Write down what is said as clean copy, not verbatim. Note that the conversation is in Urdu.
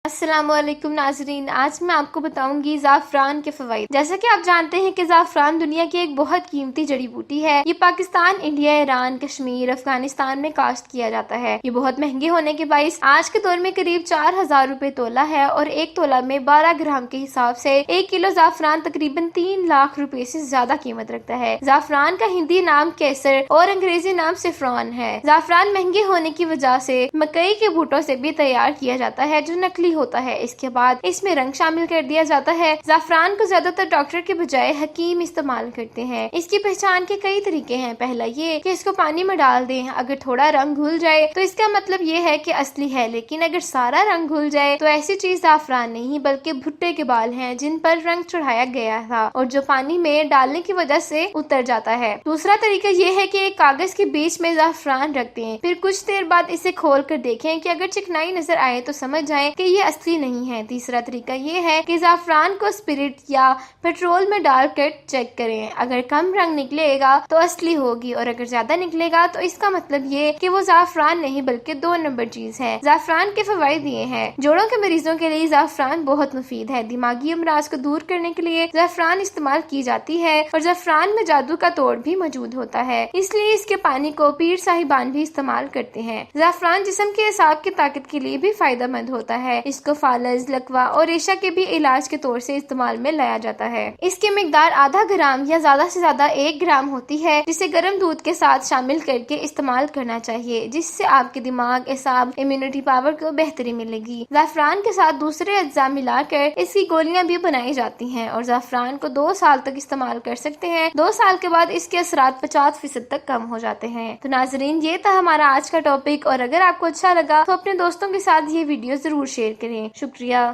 السلام علیکم ناظرین، آج میں آپ کو بتاؤں گی زعفران کے فوائد۔ جیسا کہ آپ جانتے ہیں کہ زعفران دنیا کی ایک بہت قیمتی جڑی بوٹی ہے۔ یہ پاکستان، انڈیا، ایران، کشمیر، افغانستان میں کاشت کیا جاتا ہے۔ یہ بہت مہنگے ہونے کے باعث آج کے دور میں قریب 4000 روپے تولہ ہے اور ایک تولہ میں 12 گرام کے حساب سے 1 کلو زعفران تقریباً 3 لاکھ روپے سے زیادہ قیمت رکھتا ہے۔ زعفران کا ہندی نام کیسر اور انگریزی نام سیفران ہے۔ زعفران مہنگے ہونے کی وجہ سے مکئی کے بھٹوں سے بھی تیار کیا جاتا ہے جو نقلی ہوتا ہے۔ اس کے بعد اس میں رنگ شامل کر دیا جاتا ہے۔ زعفران کو زیادہ تر ڈاکٹر کے بجائے حکیم استعمال کرتے ہیں۔ اس کی پہچان کے کئی طریقے ہیں۔ پہلا یہ کہ اس کو پانی میں ڈال دیں، اگر تھوڑا رنگ گھل جائے تو اس کا مطلب یہ ہے کہ اصلی ہے، لیکن اگر سارا رنگ گھل جائے تو ایسی چیز زعفران نہیں بلکہ بھٹے کے بال ہیں جن پر رنگ چڑھایا گیا تھا اور جو پانی میں ڈالنے کی وجہ سے اتر جاتا ہے۔ دوسرا طریقہ یہ ہے کہ ایک کاغذ کے بیچ میں زعفران رکھ دیں، پھر کچھ دیر بعد اسے کھول کر دیکھیں کہ اگر چکنائی نظر آئے تو سمجھ جائیں کہ یہ اصلی نہیں ہے۔ تیسرا طریقہ یہ ہے کہ زعفران کو اسپرٹ یا پیٹرول میں ڈال کر چیک کریں، اگر کم رنگ نکلے گا تو اصلی ہوگی اور اگر زیادہ نکلے گا تو اس کا مطلب یہ کہ وہ زعفران نہیں بلکہ 2 نمبر چیز ہے۔ زعفران کے فوائد یہ ہیں: جوڑوں کے مریضوں کے لیے زعفران بہت مفید ہے۔ دماغی امراض کو دور کرنے کے لیے زعفران استعمال کی جاتی ہے اور زعفران میں جادو کا توڑ بھی موجود ہوتا ہے، اس لیے اس کے پانی کو پیر صاحبان بھی استعمال کرتے ہیں۔ زعفران جسم کے اعصاب کی طاقت کے لیے بھی فائدہ مند ہوتا ہے۔ اس کو فالج، لکوہ اور ریشہ کے بھی علاج کے طور سے استعمال میں لایا جاتا ہے۔ اس کی مقدار آدھا گرام یا زیادہ سے زیادہ 1 گرام ہوتی ہے، جسے گرم دودھ کے ساتھ شامل کر کے استعمال کرنا چاہیے، جس سے آپ کے دماغ، اعصاب، امیونٹی پاور کو بہتری ملے گی۔ زعفران کے ساتھ دوسرے اجزاء ملا کر اس کی گولیاں بھی بنائی جاتی ہیں اور زعفران کو 2 سال تک استعمال کر سکتے ہیں۔ 2 سال کے بعد اس کے اثرات 50% تک کم ہو جاتے ہیں۔ تو ناظرین، یہ تھا ہمارا آج کا ٹاپک، اور اگر آپ کو اچھا لگا تو اپنے دوستوں کے ساتھ یہ ویڈیو ضرور شیئر کریں۔ شکریہ۔